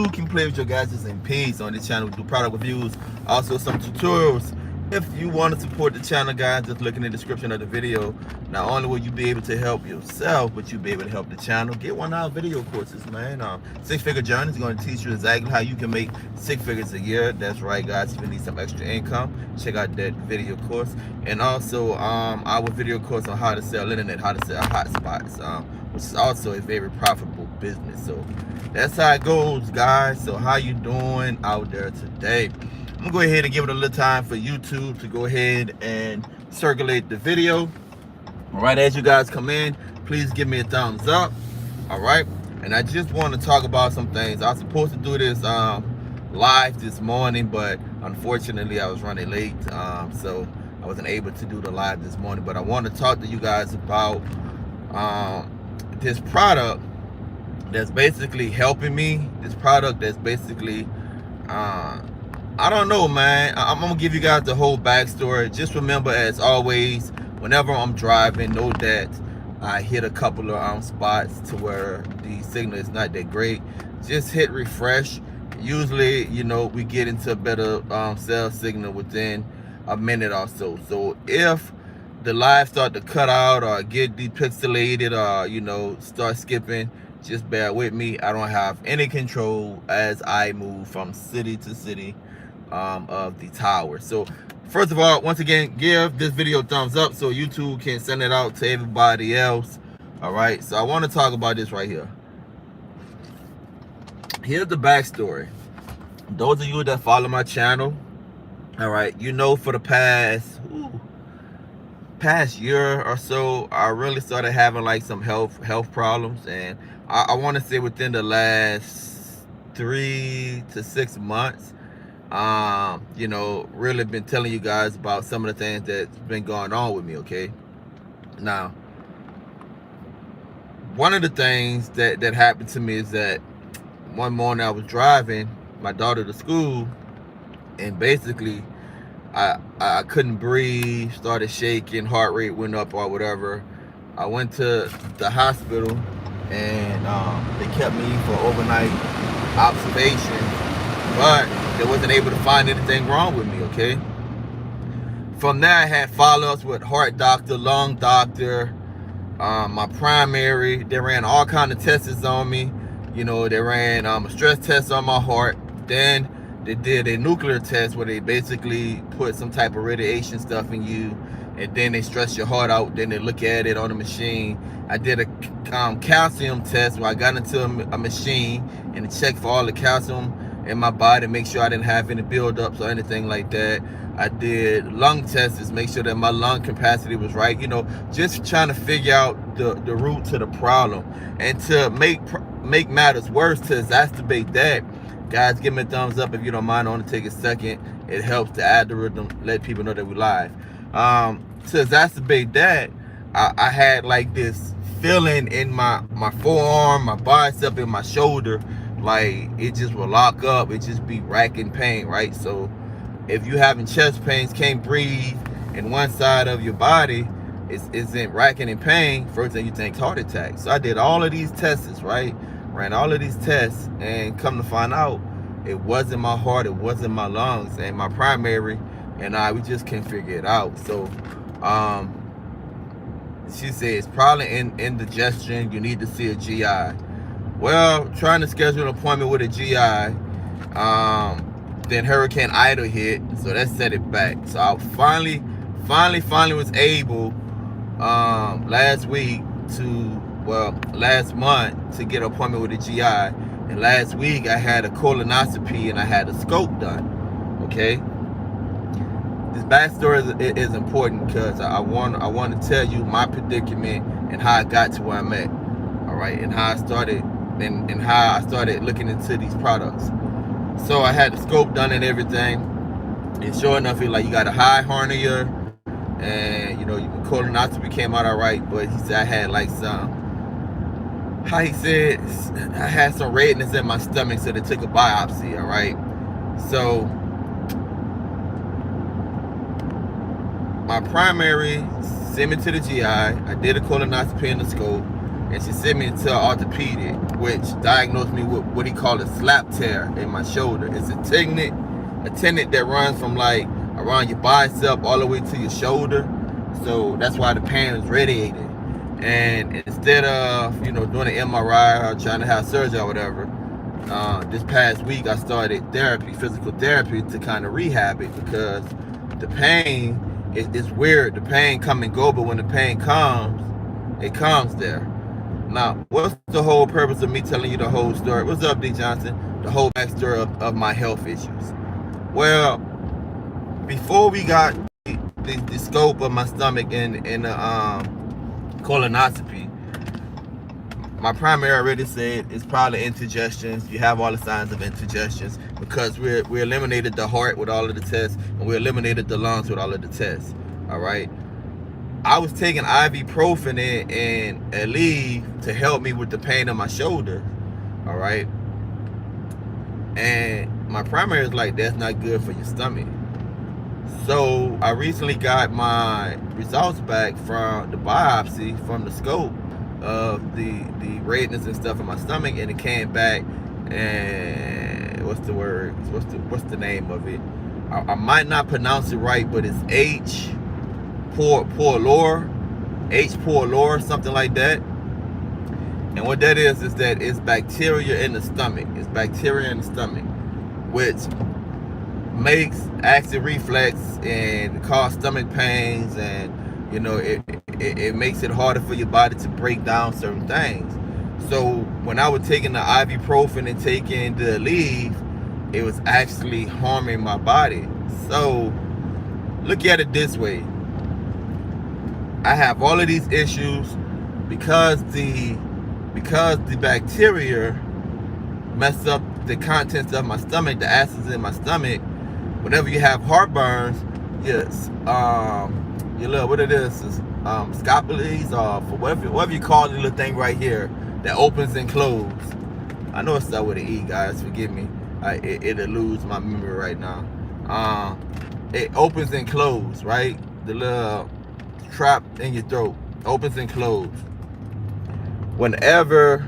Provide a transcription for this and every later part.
can play with your gadgets in peace. On this channel, we do product reviews, also some tutorials. If you want to support the channel, guys, just look in the description of the video. Not only will you be able to help yourself, but you'll be able to help the channel. Get one of our video courses, man. Six-figure journey is going to teach you exactly how you can make 6 figures a year. That's right, guys. If you need some extra income, check out that video course. And also our video course on how to sell internet, how to sell hotspots, which is also a very profitable business. So that's how it goes, guys. So how you doing out there today? I'm gonna go ahead and give it a little time for YouTube to go ahead and circulate the video. All right, as you guys come in, please give me a thumbs up. All right, and I just want to talk about some things. I was supposed to do this live this morning, but unfortunately I was running late, so I wasn't able to do the live this morning. But I want to talk to you guys about this product that's basically helping me. This product that's basically I don't know, man. I'm gonna give you guys the whole backstory. Just remember, as always, whenever I'm driving, know that I hit a couple of spots to where the signal is not that great. Just hit refresh. Usually, you know, we get into a better cell signal within a minute or so. So if the live start to cut out or get depixelated or, you know, start skipping, just bear with me. I don't have any control as I move from city to city of the tower. So first of all, once again, give this video a thumbs up so YouTube can send it out to everybody else. All right, so I want to talk about this right here. Here's the backstory. Those of you that follow my channel, all right, you know, for the past year or so, I really started having like some health problems, and I want to say within the last 3 to 6 months, you know, really been telling you guys about some of the things that's been going on with me. Okay, now one of the things that happened to me is that one morning I was driving my daughter to school, and basically I couldn't breathe, started shaking, heart rate went up or whatever. I went to the hospital, and they kept me for overnight observation, but they wasn't able to find anything wrong with me. Okay, from there I had follow-ups with heart doctor, lung doctor, my primary. They ran all kind of tests on me. You know, they ran a stress test on my heart. Then they did a nuclear test where they basically put some type of radiation stuff in you, and then they stress your heart out. Then they look at it on the machine. I did a calcium test where I got into a machine and it checked for all the calcium in my body, make sure I didn't have any buildups or anything like that. I did lung tests, make sure that my lung capacity was right. You know, just trying to figure out the root to the problem. And to make matters worse, to exacerbate that, guys, give me a thumbs up if you don't mind. I want to take a second. It helps the algorithm let people know that we're live. To exacerbate that, I had like this feeling in my forearm, my bicep, and my shoulder, like it just will lock up. It just be racking pain, right? So if you having chest pains, can't breathe, and one side of your body isn't racking in pain, first thing you think heart attack. So I did all of these tests, right? Ran all of these tests, and come to find out, it wasn't my heart, it wasn't my lungs, and my primary and we just can't figure it out. So she said it's probably indigestion. You need to see a GI. Well, trying to schedule an appointment with a GI, then Hurricane Ida hit, so that set it back. So I finally was able last month to get an appointment with a GI. And last week I had a colonoscopy and I had a scope done. Okay, this backstory is important because I want to tell you my predicament and how I got to where I'm at. All right, and how I started and how I started looking into these products. So I had the scope done and everything, and sure enough, it like you got a high hernia, and you know, colonoscopy came out all right, but he said I had like I had some redness in my stomach, so they took a biopsy. All right, so my primary sent me to the GI. I did a colonoscopy and the scope. and she sent me to an orthopedic, which diagnosed me with what he called a slap tear in my shoulder. It's a tendon that runs from like around your bicep all the way to your shoulder. So that's why the pain is radiating. And instead of, you know, doing an MRI or trying to have surgery or whatever, this past week I started therapy, physical therapy, to kind of rehab it, because the pain is weird. The pain come and go, but when the pain comes, it comes there. Now, what's the whole purpose of me telling you the whole story? What's up, D. Johnson? The whole backstory of my health issues. Well, before we got the scope of my stomach and the colonoscopy, my primary already said it's probably indigestions. You have all the signs of indigestions, because we eliminated the heart with all of the tests, and we eliminated the lungs with all of the tests. All right. I was taking ibuprofen and Aleve to help me with the pain in my shoulder. All right. And my primary is like, that's not good for your stomach. So I recently got my results back from the biopsy, from the scope of the redness and stuff in my stomach, and it came back, and what's the name of it? I might not pronounce it right, but it's H. pylori, something like that. And what that is that it's bacteria in the stomach. It's bacteria in the stomach, which makes acid reflux and cause stomach pains, and you know, it makes it harder for your body to break down certain things. So when I was taking the ibuprofen and taking the Aleve, it was actually harming my body. So look at it this way. I have all of these issues because the bacteria mess up the contents of my stomach, the acids in my stomach. Whenever you have heartburns, yes, your little, what it is scopoles, or for whatever you call the little thing right here that opens and closes. I know it starts with an E, guys. Forgive me. It eludes my memory right now. It opens and closes, right? The little trap in your throat opens and closes. Whenever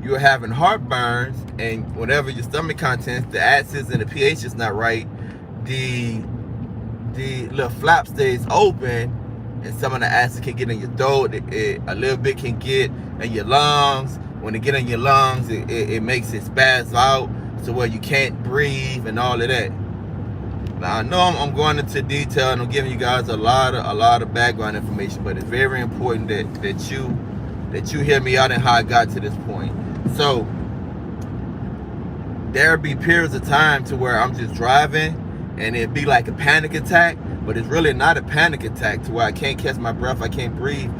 you're having heartburns, and whenever your stomach contents, the acids and the pH is not right, the little flap stays open, and some of the acid can get in your throat. A little bit can get in your lungs. When it get in your lungs, it makes it spaz out, so where you can't breathe and all of that. Now I know I'm going into detail, and I'm giving you guys a lot of background information, but it's very important that you hear me out and how I got to this point. So there'll be periods of time to where I'm just driving, and it'd be like a panic attack, but it's really not a panic attack, to where I can't catch my breath, I can't breathe.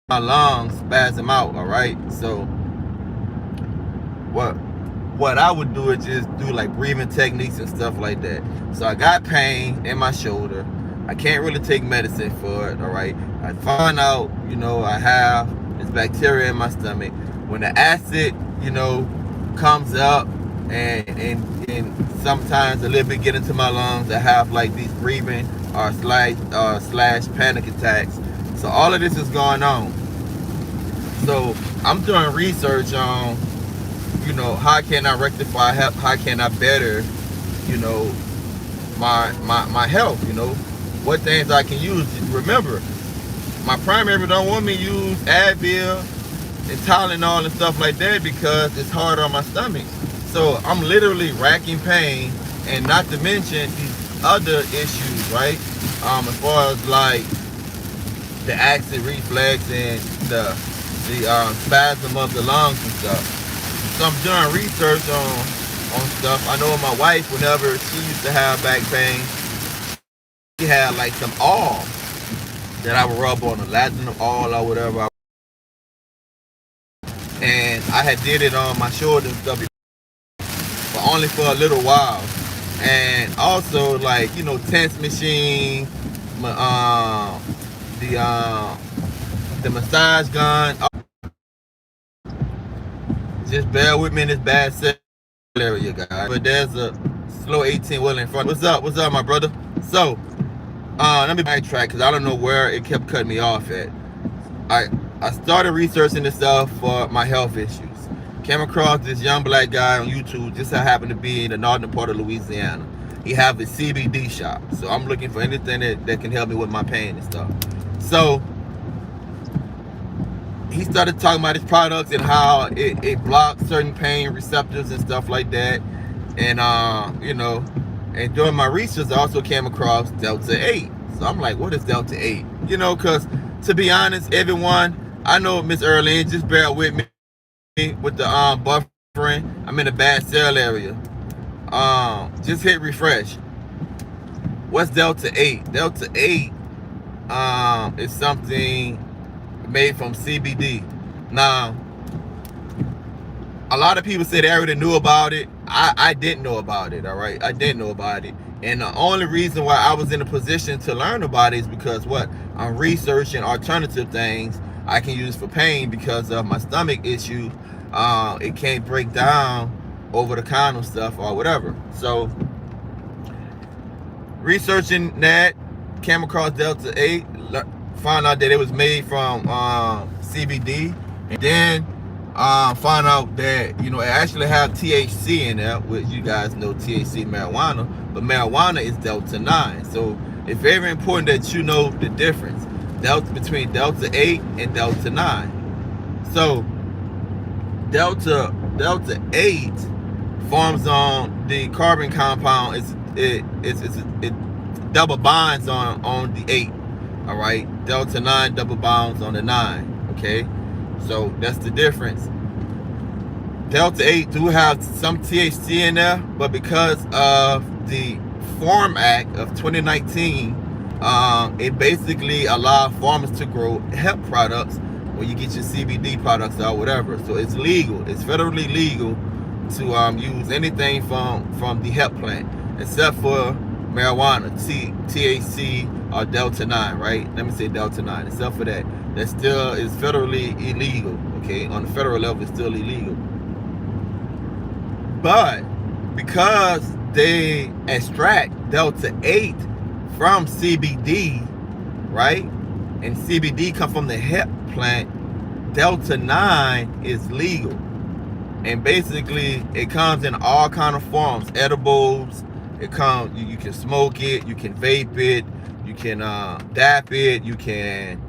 My lungs spasm out, all right? So what I would do is just do like breathing techniques and stuff like that. So I got pain in my shoulder. I can't really take medicine for it, all right? I find out, you know, I have this bacteria in my stomach. When the acid, you know, comes up, and sometimes a little bit get into my lungs, I have like these breathing or slash panic attacks. So all of this is going on. So I'm doing research on, you know, how can I rectify, how can I better, you know, my health, you know, what things I can use. Remember, my primary don't want me to use Advil and Tylenol and stuff like that, because it's hard on my stomach. So I'm literally racking pain, and not to mention these other issues, right? As far as like the acid reflux and the spasm of the lungs and stuff. So I'm doing research on stuff. I know my wife, whenever she used to have back pain, she had like some oil that I would rub on, the latinum oil or whatever. And I had did it on my shoulder and stuff, but only for a little while. And also, like, you know, tense machine, the massage gun. Just bear with me in this bad area, guys. But there's a slow 18 wheeler in front. What's up, my brother? So Let me backtrack because I don't know where it kept cutting me off at. I I started researching this stuff for my health issues. Came across this young black guy on YouTube. Just so happened to be in the northern part of Louisiana. He have a CBD shop, so I'm looking for anything that can help me with my pain and stuff. So he started talking about his products and how it blocks certain pain receptors and stuff like that. And and during my research, I also came across Delta 8. So I'm like, what is Delta 8? Because to be honest, everyone, I know Miss Earlene, just bear with me with the buffering. I'm in a bad cell area. Just hit refresh. What's Delta 8? Delta 8 is something made from CBD. Now, a lot of people say they already knew about it. I didn't know about it, all right? I didn't know about it. And the only reason why I was in a position to learn about it is because what? I'm researching alternative things I can use for pain because of my stomach issue. It can't break down over the counter stuff or whatever. So, researching that, came across Delta 8, found out that it was made from CBD, and then find out that it actually have THC in there, which you guys know THC marijuana, but marijuana is Delta 9. So it's very important that you know the difference between Delta 8 and Delta 9. So Delta 8 forms on the carbon compound. It double bonds on the 8. All right, Delta 9 double bonds on the 9. Okay, so that's the difference. Delta 8 do have some THC in there, but because of the Farm Act of 2019, it basically allowed farmers to grow hemp products where you get your CBD products or whatever. So it's legal. It's federally legal to use anything from the hemp plant, except for marijuana, THC, or Delta 9, right? Let me say Delta 9. Except for that, that still is federally illegal, okay? On the federal level, it's still illegal. But because they extract Delta 8 from CBD, right? And CBD come from the hemp plant, Delta 9 is legal. And basically, it comes in all kind of forms, edibles. It comes, you can smoke it, you can vape it, you can dap it, you can,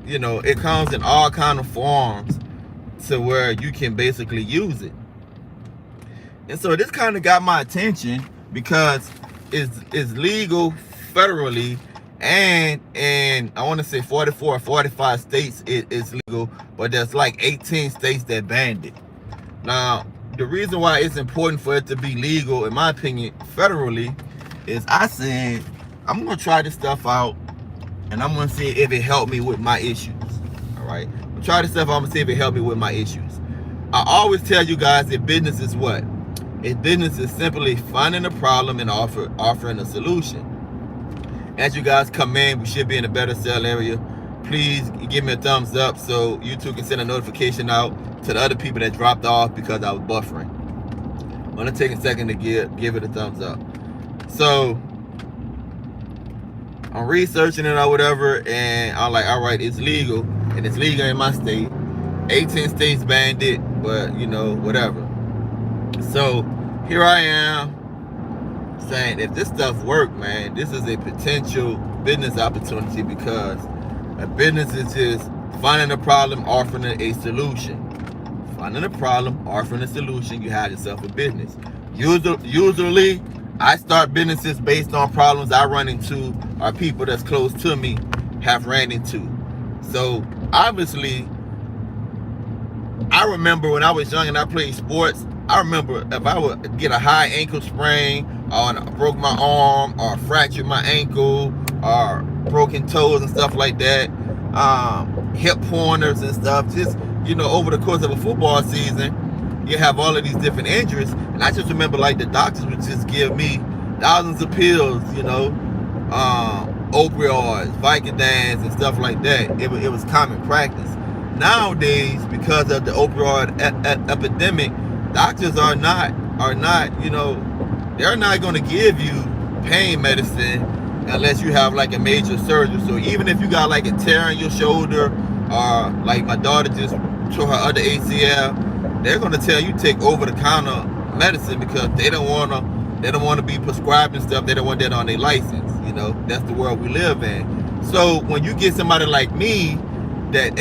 it comes in all kind of forms to where you can basically use it. And so this kind of got my attention because it's legal federally, and I want to say 44 or 45 states it is legal, but there's like 18 states that banned it. Now, the reason why it's important for it to be legal, in my opinion, federally, is I said, I'm going to try this stuff out, and I'm going to see if it helped me with my issues. All right? I'm going to try this stuff out, I'm going to see if it helped me with my issues. I always tell you guys that business is what? Business is simply finding a problem and offering a solution. As you guys come in, we should be in a better sale area. Please give me a thumbs up so YouTube can send a notification out to the other people that dropped off because I was buffering. I'm gonna take a second to give it a thumbs up. So I'm researching it or whatever, and I'm like, all right, it's legal, and it's legal in my state. 18 states banned it, but whatever. So here I am saying, if this stuff work, man, this is a potential business opportunity, because a business is just finding a problem, offering a solution. Finding a problem, offering a solution, you have yourself a business. Usually, I start businesses based on problems I run into or people that's close to me have ran into. So obviously, I remember when I was young and I played sports, I remember if I would get a high ankle sprain, or I broke my arm, or fractured my ankle, or broken toes and stuff like that, hip pointers and stuff, just, over the course of a football season, you have all of these different injuries. And I just remember, like, the doctors would just give me thousands of pills, opioids, Vicodins, and stuff like that. It was common practice. Nowadays, because of the opioid epidemic, doctors are not, they're not going to give you pain medicine unless you have like a major surgery. So even if you got like a tear in your shoulder, or like my daughter just tore her other ACL, they're gonna tell you take over-the-counter medicine because they don't wanna be prescribing stuff. They don't want that on their license. You know, that's the world we live in. So when you get somebody like me that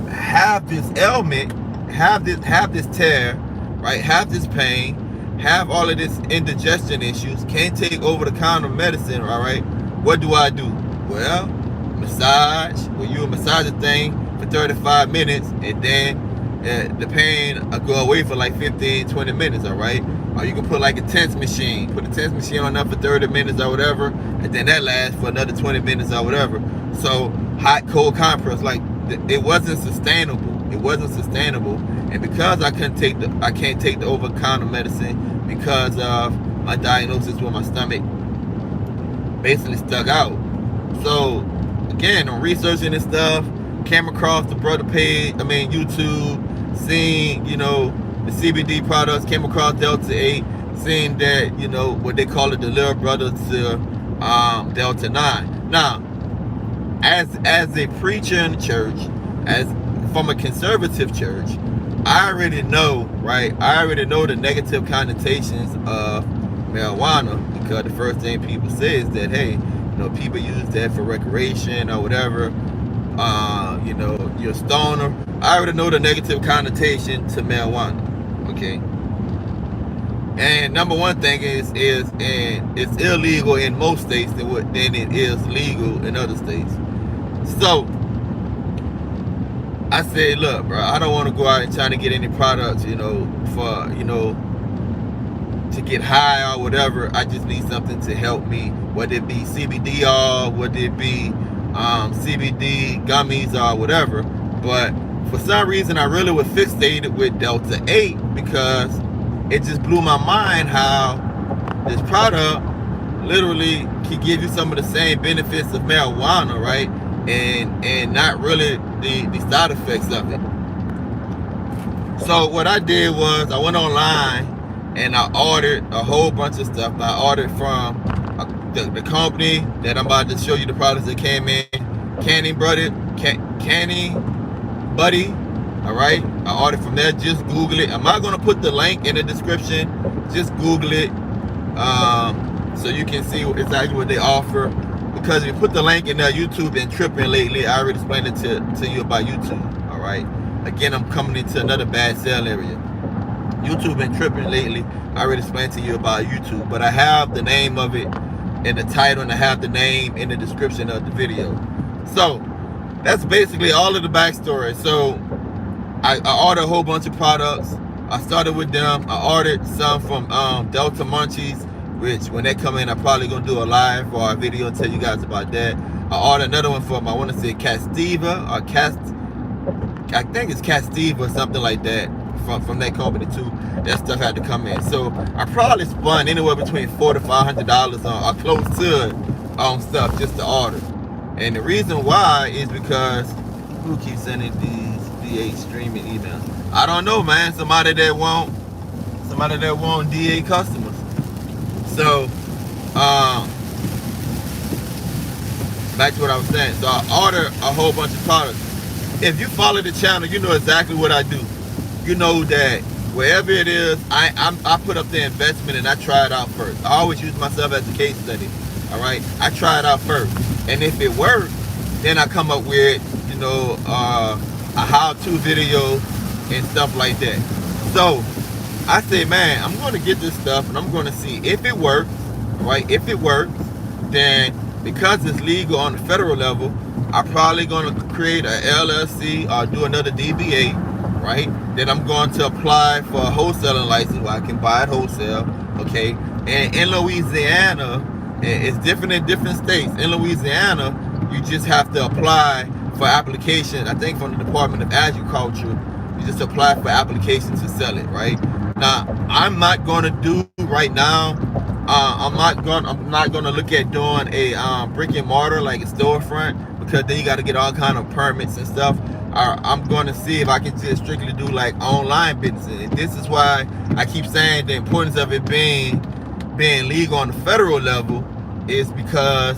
have this ailment, have this tear, right, have this pain, have all of this indigestion issues, can't take over-the-counter medicine, all right, what do? Well, massage. Well, you massage the thing for 35 minutes, and then the pain will go away for like 15-20 minutes, all right? Or you can put like a tense machine, put a tense machine on there for 30 minutes or whatever, and then that lasts for another 20 minutes or whatever. So hot, cold compress, like it wasn't sustainable. It wasn't sustainable, and because I can't take the over-the-counter medicine because of my diagnosis with my stomach basically stuck out. So again, I'm researching this stuff, came across the brother page, YouTube, seeing, you know, the CBD products, came across Delta 8, seeing that, you know, what they call it, the little brother to Delta 9. Now, as a preacher in the church, from a conservative church, I already know, right? I already know the negative connotations of marijuana, because the first thing people say is that, hey, you know, people use that for recreation or whatever. You know, you're a stoner. I already know the negative connotation to marijuana. Okay. And number one thing is it's illegal in most states than it is legal in other states. So I said, look, bro, I don't want to go out and try to get any products, you know, for, you know, to get high or whatever. I just need something to help me, whether it be CBD or whether it be CBD gummies or whatever. But for some reason, I really was fixated with Delta 8 because it just blew my mind how this product literally can give you some of the same benefits of marijuana, right? And not really the side effects of it. So what I did was I went online and I ordered a whole bunch of stuff. I ordered from the company that I'm about to show you the products that came in, cannabuddy. All right, I ordered from there. Just Google it. I'm not gonna put the link in the description. Just Google it, so you can see exactly what they offer. Because if you put the link in there, YouTube been tripping lately. I already explained it to you about YouTube. All right. Again, I'm coming into another bad sale area. YouTube been tripping lately. I already explained to you about YouTube, but I have the name of it in the title, and I have the name in the description of the video. So that's basically all of the backstory. So I ordered a whole bunch of products. I started with them. I ordered some from Delta Munchies, which when they come in, I'm probably gonna do a live or a video and tell you guys about that. I ordered another one from, I want to say Castiva or I think it's Castiva or something like that from that company too. That stuff had to come in. So I probably spent anywhere between $400 to $500 on, or close to it, on stuff just to order. And the reason why is because who keeps sending these DA streaming emails? I don't know, man. Somebody that want DA customers. So, back to what I was saying. So I ordered a whole bunch of products. If you follow the channel, you know exactly what I do. You know that wherever it is, I put up the investment and I try it out first. I always use myself as a case study. All right, I try it out first, and if it works, then I come up with, you know, a how-to video and stuff like that. So I say, man, I'm going to get this stuff and I'm going to see if it works, right? If it works, then because it's legal on the federal level, I'm probably going to create a LLC or do another DBA, right? Then I'm going to apply for a wholesaling license where I can buy it wholesale, okay? And in Louisiana, it's different in different states. In Louisiana, you just have to apply for application, I think from the Department of Agriculture. You just apply for application to sell it, right? Now, I'm not going to do right now. I'm not going to look at doing a brick and mortar, like a storefront, because then you got to get all kind of permits and stuff. I'm going to see if I can just strictly do like online businesses. And this is why I keep saying the importance of it being legal on the federal level is because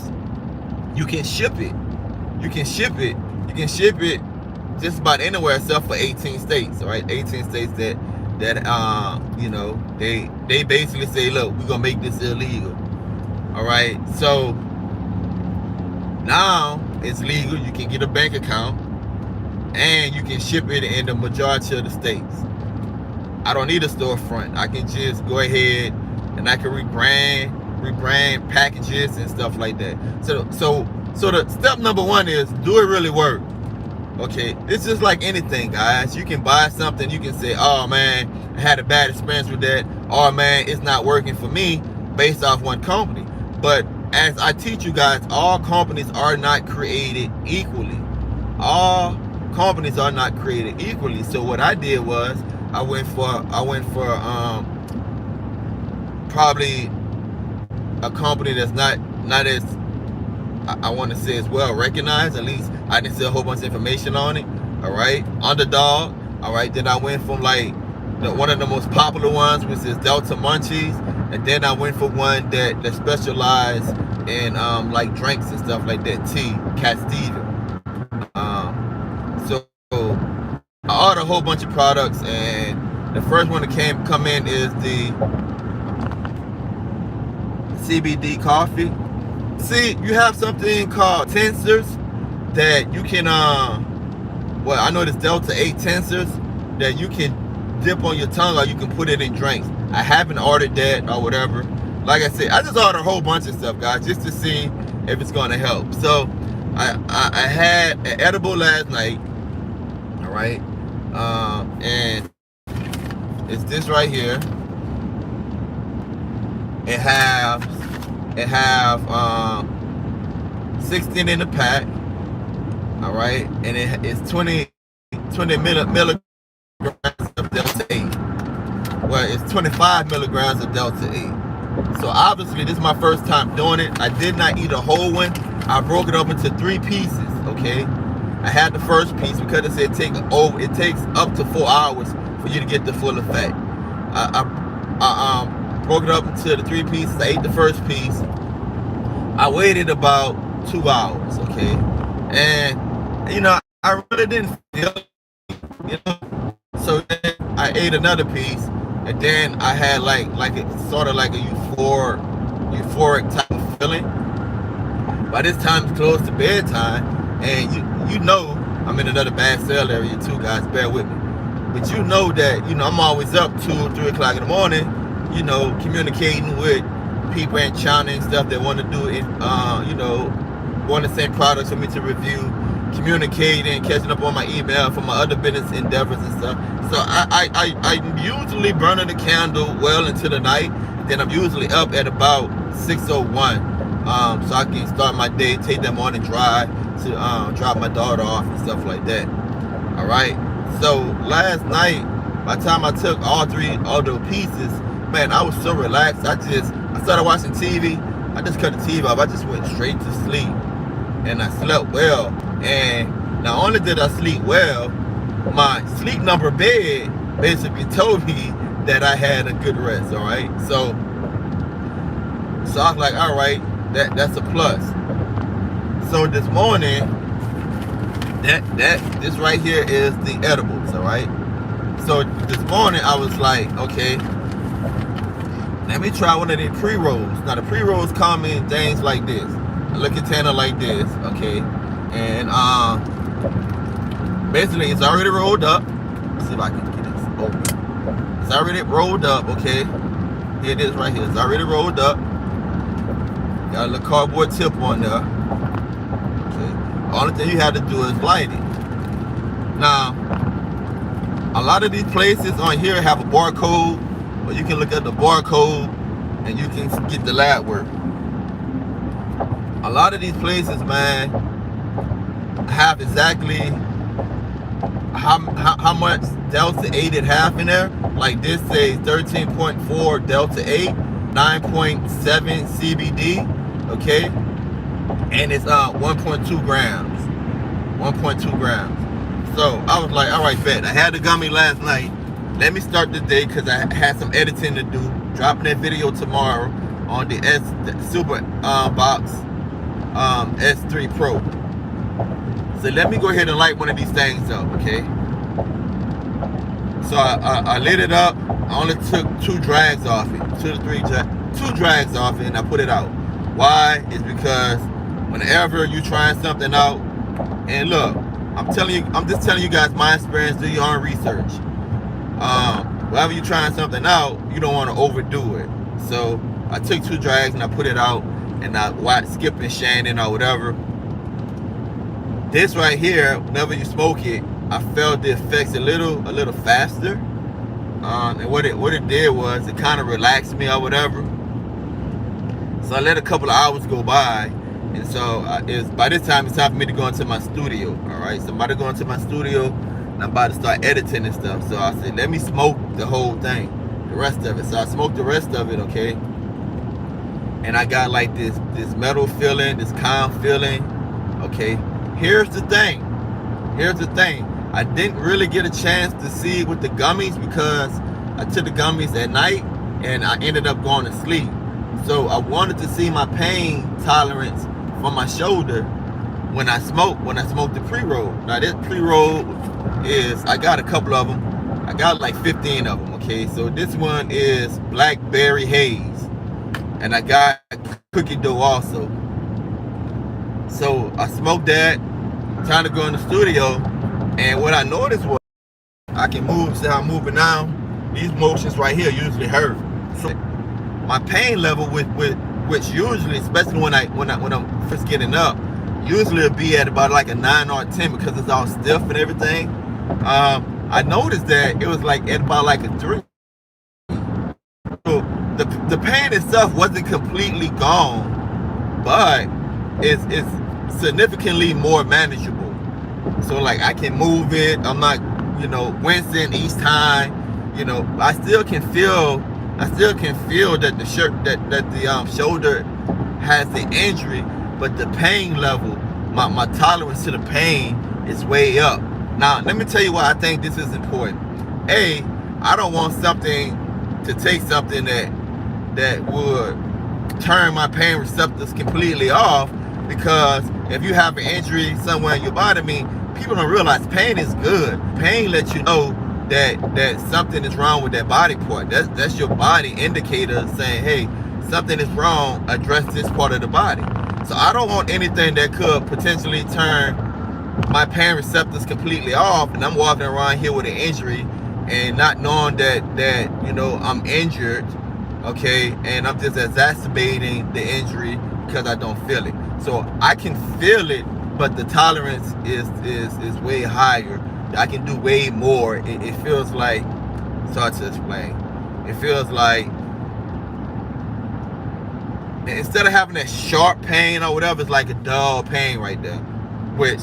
You can ship it. You can ship it. You can ship it just about anywhere except for 18 states, all right? 18 states that you know, they basically say, look, we're gonna make this illegal. All right. So now it's legal. You can get a bank account and you can ship it in the majority of the states. I don't need a storefront. I can just go ahead and I can rebrand packages and stuff like that. So the step number one is, do it really work? Okay, it's just like anything, guys. You can buy something, you can say, oh man, I had a bad experience with that, or man, it's not working for me, based off one company. But as I teach you guys, all companies are not created equally. All companies are not created equally. So what I did was I went for probably a company that's not as, I want to say, as well recognized. At least I didn't see a whole bunch of information on it. All right, Underdog. All right, then I went from like one of the most popular ones, which is Delta Munchies, and then I went for one that specialized in like drinks and stuff like that, tea, Castilla. So I ordered a whole bunch of products, and the first one that come in is the CBD coffee. See, you have something called tinctures that you can well, I know there's Delta 8 tinctures that you can dip on your tongue, or you can put it in drinks. I haven't ordered that or whatever. Like I said, I just ordered a whole bunch of stuff, guys, just to see if it's gonna help. So I had an edible last night, all right, and it's this right here. It have 16 in the pack, all right, and it's 20 milligrams of Delta 8. Well, it's 25 milligrams of Delta 8. So obviously this is my first time doing it. I did not eat a whole one. I broke it up into 3 pieces, okay? I had the first piece because it said it takes up to 4 hours for you to get the full effect. I broke it up into the 3 pieces. I ate the first piece. I waited about 2 hours, okay? And, you know, I really didn't feel it, you know? So then I ate another piece, and then I had like it's sort of like a euphoric type of feeling. By this time it's close to bedtime, and you know I'm in another bad cell area too, guys, bear with me. But you know that, you know, I'm always up 2 or 3 o'clock in the morning, you know, communicating with people in China and stuff that want to do it, you know, want to send products for me to review, communicating, catching up on my email for my other business endeavors and stuff. So I'm usually burning the candle well into the night. Then I'm usually up at about 6:01, so I can start my day, take that morning drive to drop my daughter off and stuff like that. All right. So last night, by the time I took all 3 of the pieces, man, I was so relaxed. I started watching TV. I just cut the TV off. I just went straight to sleep, and I slept well. And not only did I sleep well, my sleep number bed basically told me that I had a good rest. All right, so I was like, all right, that's a plus. So this morning, this right here is the edibles. All right, so this morning I was like, okay, let me try one of the pre-rolls. Now the pre-rolls come in things like this, a little container like this, okay, and basically it's already rolled up. Let's see if I can get this open. It's already rolled up, okay. Here it is right here. It's already rolled up. Got a little cardboard tip on there. Okay. All the thing you have to do is light it. Now, a lot of these places on here have a barcode, or you can look at the barcode and you can get the lab work. A lot of these places, man, have exactly how much Delta 8 it have in there. Like this says 13.4 Delta 8, 9.7 CBD, okay, and it's 1.2 grams. 1.2 grams. So I was like, all right, bet. I had the gummy last night. Let me start the day because I had some editing to do. Dropping that video tomorrow on the super box. S3 Pro. So let me go ahead and light one of these things up, okay? So I lit it up. I only took 2 drags off it, 2 drags off it, and I put it out. Why? It's because whenever you trying something out, and look, I'm just telling you guys my experience. Do your own research. Whenever you're trying something out, you don't want to overdo it. So I took 2 drags and I put it out, and I watched Skip and Shannon or whatever. This right here, whenever you smoke it, I felt the effects a little faster. And what it did was it kind of relaxed me or whatever. So I let a couple of hours go by, and so by this time it's time for me to go into my studio. All right, so I'm about to go into my studio, and I'm about to start editing and stuff. So I said, let me smoke the whole thing, the rest of it. So I smoked the rest of it, okay. And I got like this metal feeling, this calm feeling, okay. Here's the thing. I didn't really get a chance to see it with the gummies because I took the gummies at night and I ended up going to sleep. So I wanted to see my pain tolerance from my shoulder when I smoked the pre-roll. Now this pre-roll is, I got a couple of them. I got like 15 of them, okay? So this one is Blackberry Haze. And I got Cookie Dough also. So I smoked that, time to go in the studio, and what I noticed was I can move, see how I'm moving now? These motions right here usually hurt. So my pain level which usually, especially when I'm first getting up, usually it'll be at about like a 9 or a 10 because it's all stiff and everything. I noticed that it was like at about like a 3. So the pain itself wasn't completely gone, but it's significantly more manageable. So like I can move it. I'm not, wincing each time. I still can feel that the shoulder has the injury, but the pain level, my tolerance to the pain is way up. Now let me tell you why I think this is important. A, I don't want something to take something that would turn my pain receptors completely off, because if you have an injury somewhere in your body, people don't realize pain is good. Pain lets you know that something is wrong with that body part. That's your body indicator saying, hey, something is wrong, address this part of the body. So I don't want anything that could potentially turn my pain receptors completely off, and I'm walking around here with an injury and not knowing that I'm injured, okay, and I'm just exacerbating the injury because I don't feel it. So I can feel it, but the tolerance is way higher. I can do way more. It feels like, it's hard to explain. It feels like instead of having that sharp pain or whatever, it's like a dull pain right there, which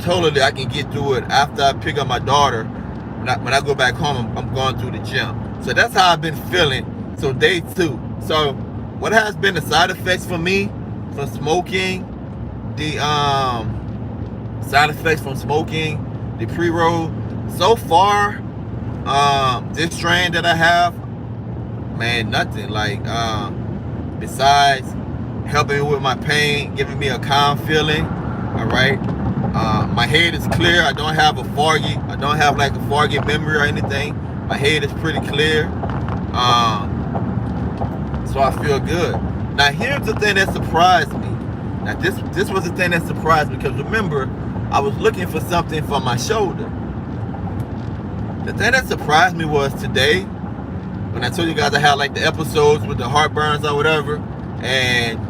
totally I can get through it after I pick up my daughter. When I go back home, I'm going through the gym. So that's how I've been feeling. So day 2. So what has been the side effects for me from smoking the the pre-roll so far, this strain that I have, man, nothing. Like besides helping me with my pain, giving me a calm feeling. All right, my head is clear. I don't have like a foggy memory or anything. My head is pretty clear. So I feel good. Now here's the thing that surprised me. Now this was the thing that surprised me, because remember, I was looking for something for my shoulder. The thing that surprised me was today, when I told you guys I had like the episodes with the heartburns or whatever, and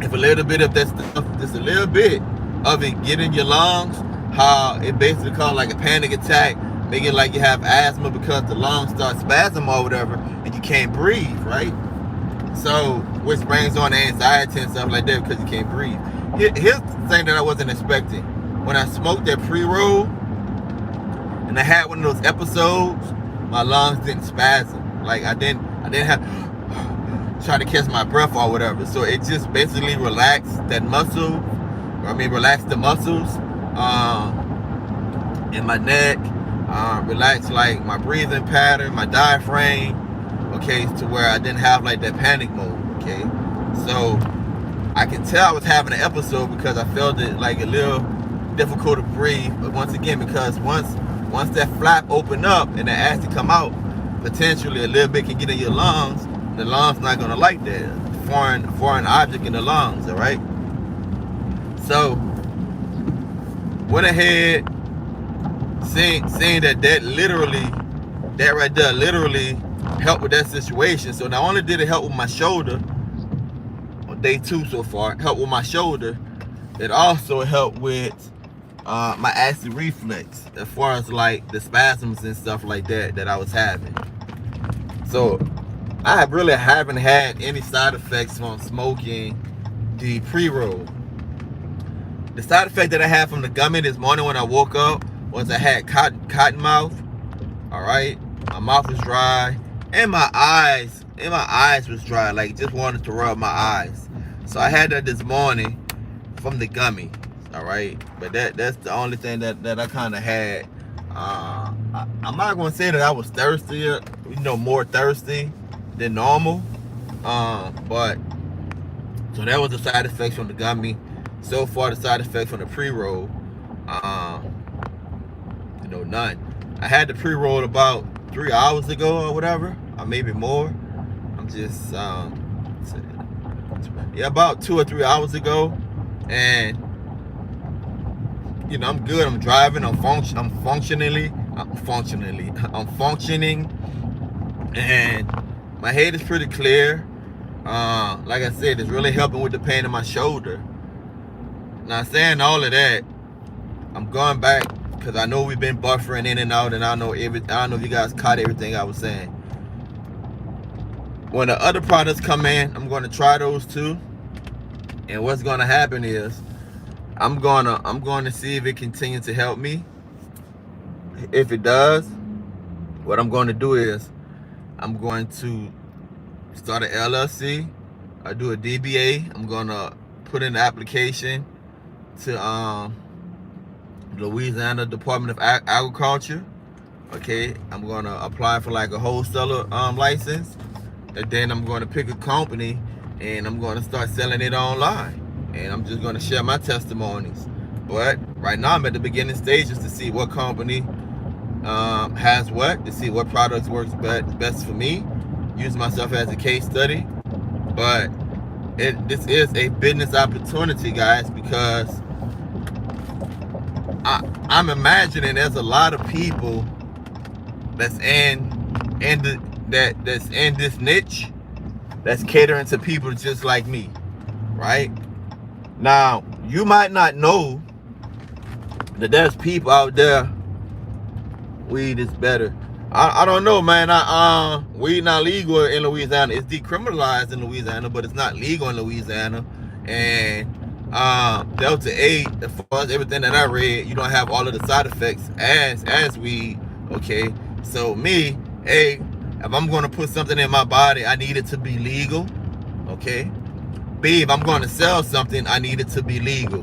if a little bit of that stuff, just a little bit of it get in your lungs, how it basically causes like a panic attack, make it like you have asthma because the lungs start spasm or whatever, and you can't breathe, right? So, which brings on anxiety and stuff like that because you can't breathe. Here's the thing that I wasn't expecting. When I smoked that pre-roll and I had one of those episodes, my lungs didn't spasm. Like I didn't have try to catch my breath or whatever. So it just basically relaxed that muscle. Relaxed the muscles in my neck. Relaxed like my breathing pattern, my diaphragm. Okay, to where I didn't have like that panic mode. Okay, so I can tell I was having an episode because I felt it like a little difficult to breathe. But once again, because once that flap open up and the acid come out, potentially a little bit can get in your lungs. The lungs not gonna like that foreign object in the lungs. All right. So went ahead, saying that right there literally helped with that situation. So not only did it help with my shoulder on day 2 so far, helped with my shoulder, it also helped with my acid reflux, as far as like the spasms and stuff like that I was having. So I really haven't had any side effects from smoking the pre-roll. The side effect that I had from the gummy this morning when I woke up was I had cotton mouth. All right, my mouth was dry, and my eyes was dry. Like, just wanted to rub my eyes. So I had that this morning from the gummy. All right, but that's the only thing that I kind of had. I'm not gonna say that I was thirstier, more thirsty than normal. But so that was the side effects from the gummy. So far, the side effects from the pre-roll, none. I had the pre-roll about 3 hours ago or whatever, or maybe more. I'm just, about 2 or 3 hours ago, and I'm good. I'm driving. I'm functioning, and my head is pretty clear. Like I said, it's really helping with the pain in my shoulder. Now, saying all of that, I'm going back because I know we've been buffering in and out, and I don't know if you guys caught everything I was saying. When the other products come in, I'm going to try those too. And what's going to happen is I'm going to see if it continues to help me. If it does, what I'm going to do is I'm going to start an LLC. I do a DBA. I'm going to put in the application to Louisiana Department of Agriculture. Okay, I'm going to apply for like a wholesaler license, and then I'm going to pick a company and I'm going to start selling it online, and I'm just going to share my testimonies. But right now I'm at the beginning stages to see what company has what, to see what products works best for me, use myself as a case study. But this is a business opportunity, guys, because I'm imagining there's a lot of people that's in this niche, that's catering to people just like me, right? Now, you might not know that there's people out there. Weed is better. I don't know, man. Weed not legal in Louisiana. It's decriminalized in Louisiana, but it's not legal in Louisiana. And Delta 8, as far as everything that I read, you don't have all of the side effects as weed. Okay, so me, if I'm going to put something in my body, I need it to be legal. Okay. B, if I'm going to sell something, I need it to be legal.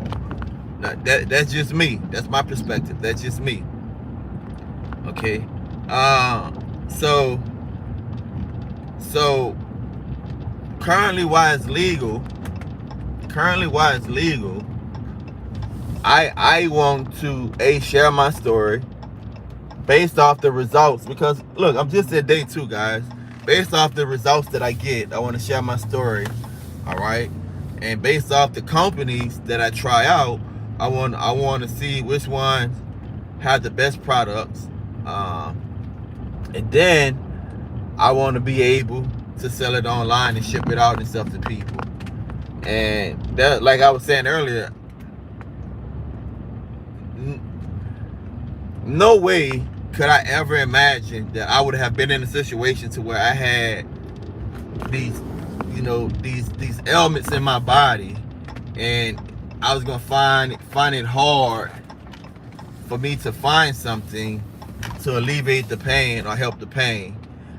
Now, that's just me. That's my perspective. That's just me. Okay. So currently why it's legal, I want to share my story based off the results, because look, I'm just at day 2, guys. Based off the results that I get, I want to share my story. All right, and based off the companies that I try out, I want to see which ones have the best products, and then I want to be able to sell it online and ship it out and stuff to people. And that, like I was saying earlier, no way could I ever imagine that I would have been in a situation to where I had these ailments in my body, and I was gonna find it hard for me to find something to alleviate the pain or help the pain.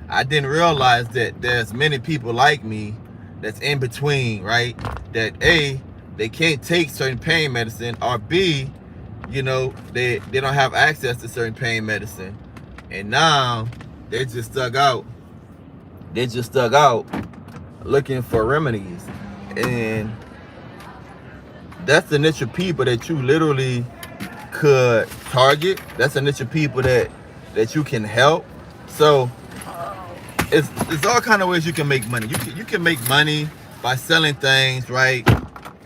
I didn't realize that there's many people like me that's in between, right? That A, they can't take certain pain medicine, or B, they don't have access to certain pain medicine, and now they're just stuck out looking for remedies. And that's the niche of people that you literally could target. That's the niche of people that you can help. So it's all kind of ways you can make money. You can make money by selling things, right?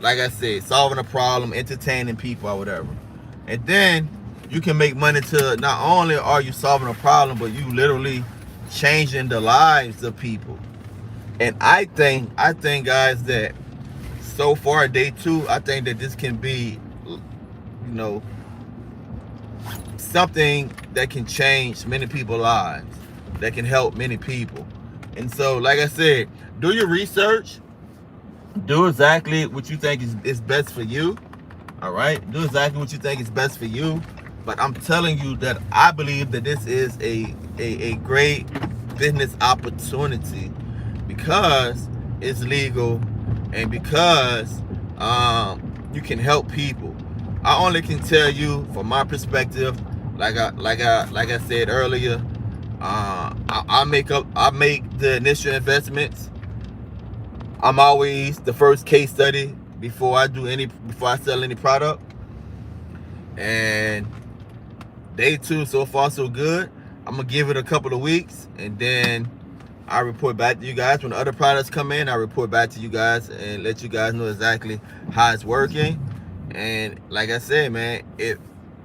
Like I said, solving a problem, entertaining people or whatever. And then you can make money to not only are you solving a problem, but you literally changing the lives of people. And I think guys that so far day 2, I think that this can be, something that can change many people's lives, that can help many people. And so, like I said, do your research. Do exactly what you think is best for you. All right? Do exactly what you think is best for you. But I'm telling you that I believe that this is a great business opportunity because it's legal and because you can help people. I only can tell you from my perspective, like I said earlier, I make the initial investments. I'm always the first case study before I sell any product. And day 2 so far so good. I'm gonna give it a couple of weeks and then I report back to you guys. When the other products come in, I report back to you guys and let you guys know exactly how it's working. And like I said, man, if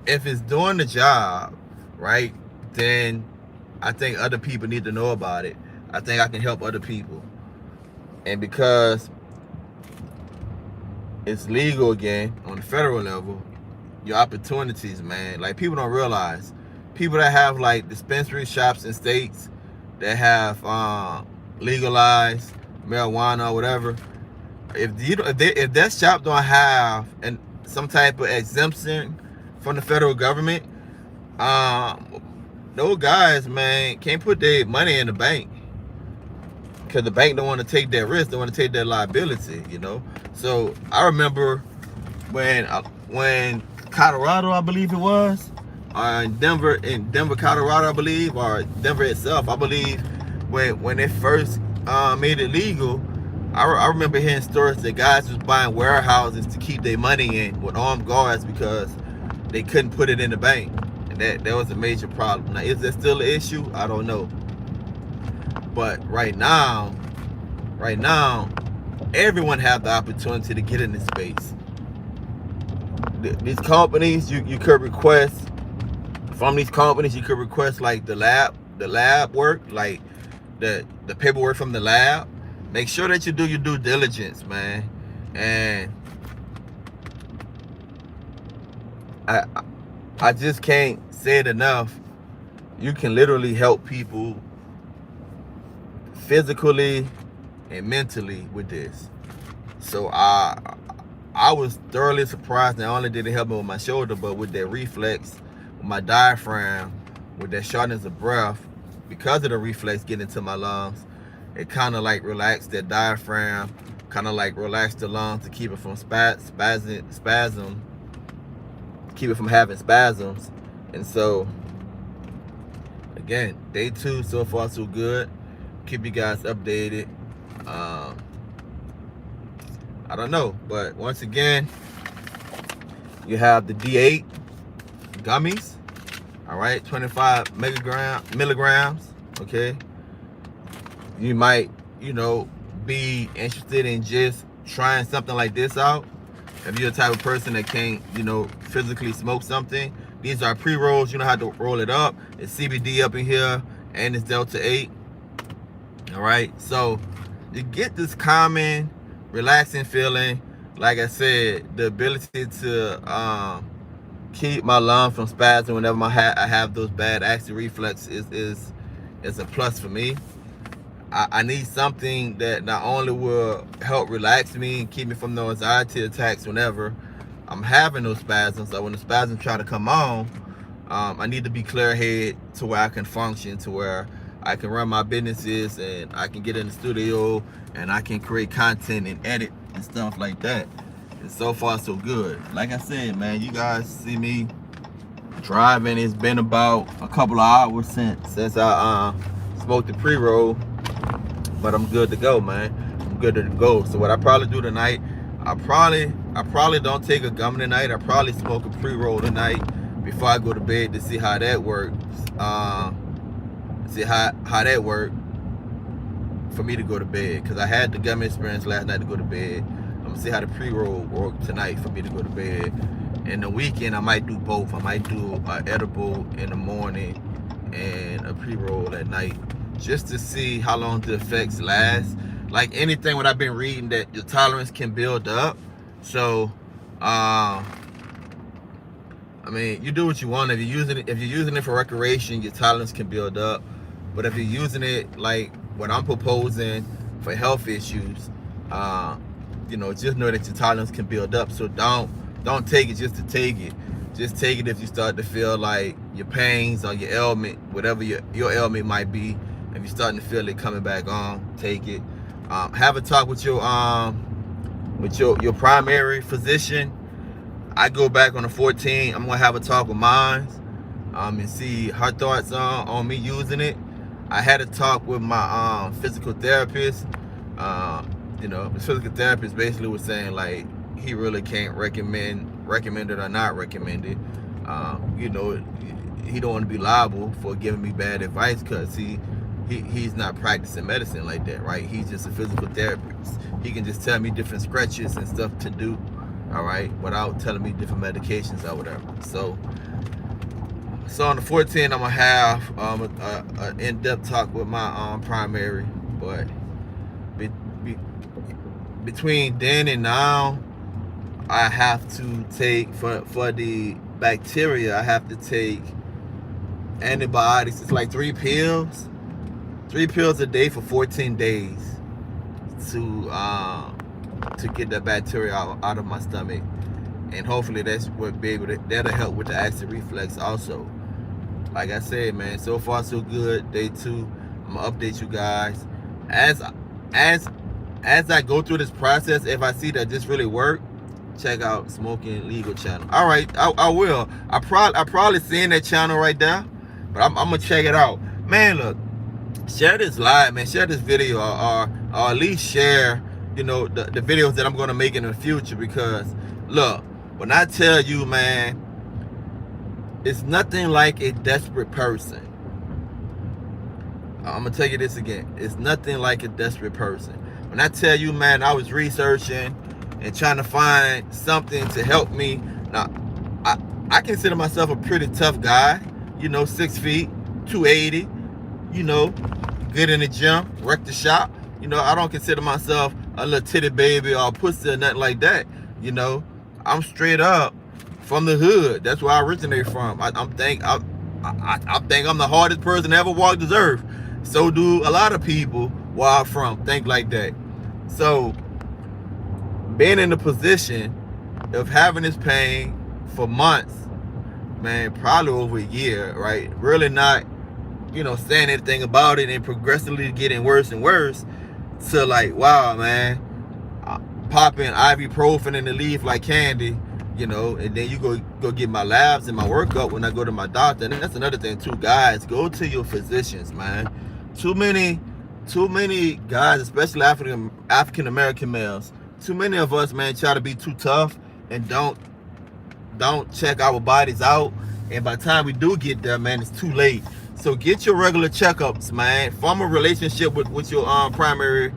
it's doing the job, right, then I think other people need to know about it. I think I can help other people. And because it's legal again on the federal level, your opportunities, man, like people don't realize, people that have like dispensary shops in states that have legalized marijuana or whatever, if that shop don't have some type of exemption from the federal government, those guys, man, can't put their money in the bank because the bank don't want to take that risk. They want to take that liability, So I remember when Colorado, I believe it was, in Denver, Colorado, I believe, or Denver itself, I believe, when they first made it legal, I remember hearing stories that guys was buying warehouses to keep their money in with armed guards because they couldn't put it in the bank. And that was a major problem. Now, is that still an issue? I don't know. But right now, everyone have the opportunity to get in this space. These companies, you could request from these companies. You could request like the lab work, like the paperwork from the lab. Make sure that you do your due diligence, man. And I just can't say it enough. You can literally help people physically and mentally with this. So I was thoroughly surprised. Not only did it help me with my shoulder, but with that reflex, with my diaphragm, with that shortness of breath, because of the reflex getting into my lungs, it kind of like relaxed that diaphragm, kind of like relaxed the lungs to keep it from spasm, keep it from having spasms. And so, again, day 2 so far so good. Keep you guys updated. I don't know, but once again, you have the D8 gummies, all right, 25 milligrams, okay? You might, be interested in just trying something like this out. If you're the type of person that can't, physically smoke something, these are pre-rolls. You know how to roll it up. It's CBD up in here, and it's Delta 8. All right, so you get this calming, relaxing feeling. Like I said, the ability to keep my lungs from spasming whenever I have those bad acid reflux is a plus for me. I need something that not only will help relax me and keep me from those anxiety attacks whenever I'm having those spasms. So when the spasms try to come on, I need to be clear-headed to where I can function, to where I can run my businesses and I can get in the studio and I can create content and edit and stuff like that. And so far so good. Like I said, man, you guys see me driving. It's been about a couple of hours since I smoked the pre-roll, but I'm good to go, man. I'm good to go. So what I probably do tonight, I probably I probably don't take a gum tonight. I probably smoke a pre-roll tonight before I go to bed to see how that works. See how that works for me to go to bed, because I had the gum experience last night to go to bed. I'm gonna see how the pre-roll work tonight for me to go to bed. And the weekend I might do both. I might do an edible in the morning and a pre-roll at night, just to see how long the effects last. Like anything, what I've been reading, that your tolerance can build up. So I mean, you do what you want. If you're using it for recreation, your tolerance can build up. But if you're using it like what I'm proposing for health issues, you know, just know that your tolerance can build up. So don't take it just to take it. Just take it if you start to feel like your pains or your ailment, whatever your ailment might be, if you're starting to feel it coming back on, take it. Have a talk with your primary physician. I go back on the 14th. I'm gonna have a talk with mine, and see her thoughts on me using it. I had a talk with my physical therapist. You know, the physical therapist basically was saying like he really can't recommend it or not recommend it. You know, he don't want to be liable for giving me bad advice, because he's not practicing medicine like that, right? He's just a physical therapist. He can just tell me different scratches and stuff to do, all right, without telling me different medications or whatever. So on the 14th, I'm gonna have an in-depth talk with my primary. But between then and now, I have to take for the bacteria. I have to take antibiotics. It's like 3 pills a day for 14 days to get the bacteria out of my stomach, and hopefully that'll help with the acid reflux also. Like I said, man, so far so good. Day 2, I'm gonna update you guys as I go through this process. If I see that this really worked, check out Smoking Legal channel. All right, I will. I probably seen that channel right there, but I'm gonna check it out, man. Look, share this live, man. Share this video, or at least share, you know, the videos that I'm gonna make in the future. Because look, when I tell you, man, it's nothing like a desperate person. I'm gonna tell you this again. It's nothing like a desperate person. When I tell you, man, I was researching and trying to find something to help me. Now, I consider myself a pretty tough guy. You know, 6 feet, 280. You know, good in the gym, wreck the shop. You know, I don't consider myself a little titty baby or a pussy or nothing like that. You know, I'm straight up from the hood. That's where I originate from. I think I'm the hardest person to ever walk this earth. So do a lot of people where I'm from. Think like that. So being in the position of having this pain for months, man, probably over a year, right? Really not, you know, saying anything about it, and progressively getting worse and worse, to like, wow, man, popping ibuprofen in the leaf like candy, you know. And then you go get my labs and my workup when I go to my doctor. And that's another thing too, guys. Go to your physicians, man. Too many guys, especially African American males. Too many of us, man, try to be too tough and don't check our bodies out. And by the time we do get there, man, it's too late. So get your regular checkups, man. Form a relationship with your primary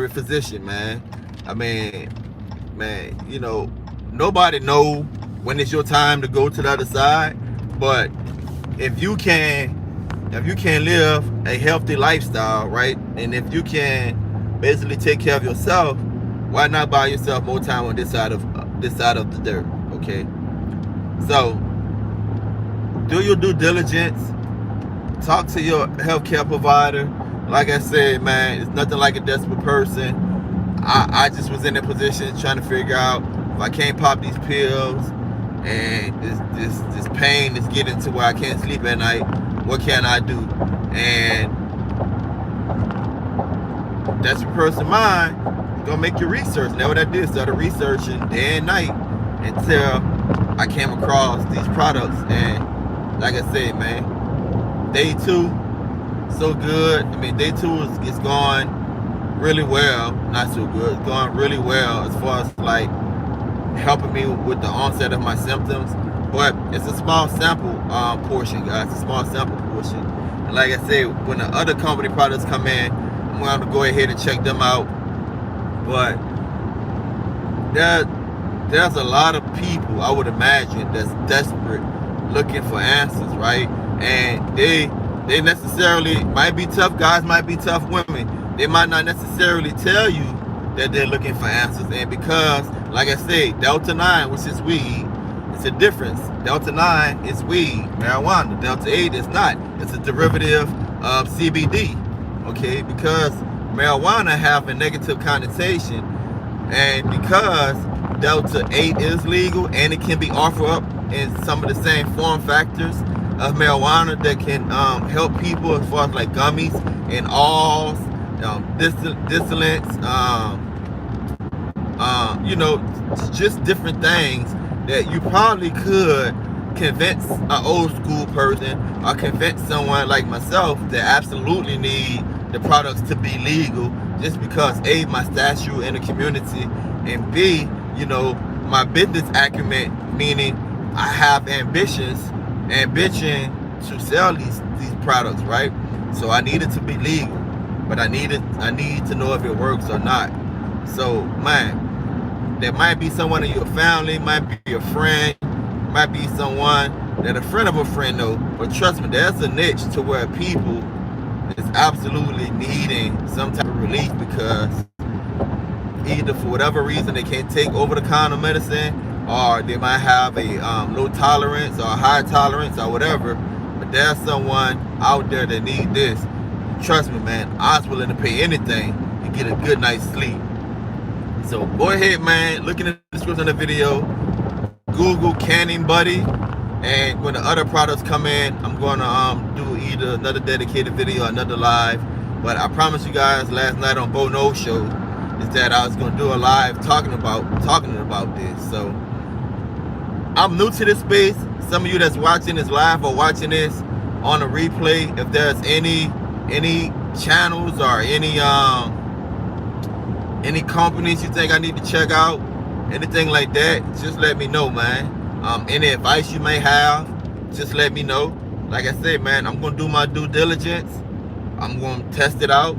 physician, man. I mean, man, you know, nobody know when it's your time to go to the other side. But if you can live a healthy lifestyle, right? And if you can basically take care of yourself, why not buy yourself more time on this side of the dirt? Okay. So do your due diligence. Talk to your healthcare provider. Like I said, man, it's nothing like a desperate person. I just was in a position trying to figure out, if I can't pop these pills and this pain is getting to where I can't sleep at night, what can I do? And desperate person mind, gonna make your research. And that's what I did. Started researching day and night until I came across these products. And like I said, man, day 2, so good. I mean, day 2 is going really well. Not so good. It's going really well as far as like helping me with the onset of my symptoms. But it's a small sample portion, guys. A small sample portion. And like I said, when the other company products come in, I'm going to go ahead and check them out. But there's a lot of people, I would imagine, that's desperate, looking for answers, right? And they necessarily might be tough guys, might be tough women. They might not necessarily tell you that they're looking for answers. And because, like I said, Delta 9, which is weed, it's a difference. Delta 9 is weed, marijuana. Delta 8 is not. It's a derivative of CBD, okay? Because marijuana have a negative connotation, and because Delta 8 is legal and it can be offered up in some of the same form factors of marijuana that can help people as far as like gummies and alls, distillants, you know, just different things that you probably could convince an old school person or convince someone like myself that absolutely need the products to be legal, just because A, my stature in the community, and B, you know, my business acumen, meaning I have ambition to sell these products, right? So I need it to be legal, but I need to know if it works or not. So man, there might be someone in your family, might be a friend, might be someone that a friend of a friend know, but trust me, there's a niche to where people is absolutely needing some type of relief, because either for whatever reason they can't take over-the-counter medicine, or they might have a low tolerance or high tolerance or whatever, but there's someone out there that need this. Trust me, man, I was willing to pay anything to get a good night's sleep. So go ahead, man, look in the description of the video, Google cannabuddy, and when the other products come in, I'm going to do either another dedicated video or another live. But I promised you guys last night on Bo No Show is that I was going to do a live talking about this. So I'm new to this space. Some of you that's watching this live or watching this on a replay, if there's any channels or any companies you think I need to check out, anything like that, just let me know, man. Any advice you may have, just let me know. Like I said, man, I'm gonna do my due diligence. I'm gonna test it out.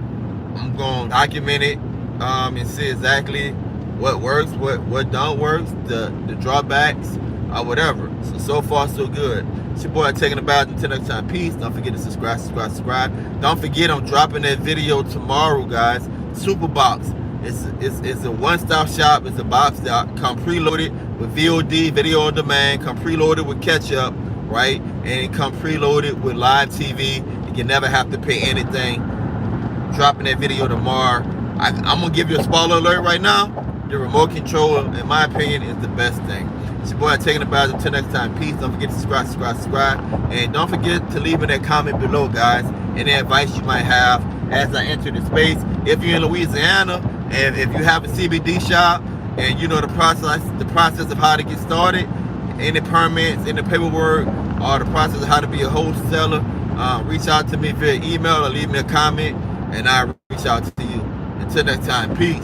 I'm gonna document it and see exactly what works, what don't work, the drawbacks or whatever. So far so good. It's your boy taking about until next time. Peace. Don't forget to subscribe. Don't forget, I'm dropping that video tomorrow, guys. Super box. It's a one-stop shop. It's a box that come preloaded with VOD, video on demand, come preloaded with catch-up, right? And it come preloaded with live TV. You can never have to pay anything. Dropping that video tomorrow. I'm gonna give you a spoiler alert right now. The remote control, in my opinion, is the best thing. It's your boy taking about until next time. Peace. Don't forget to subscribe. And don't forget to leave in that comment below, guys, any advice you might have as I enter the space. If you're in Louisiana, and if you have a CBD shop and you know the process of how to get started, any permits, any paperwork, or the process of how to be a wholesaler, reach out to me via email or leave me a comment, and I'll reach out to you. Until next time, peace.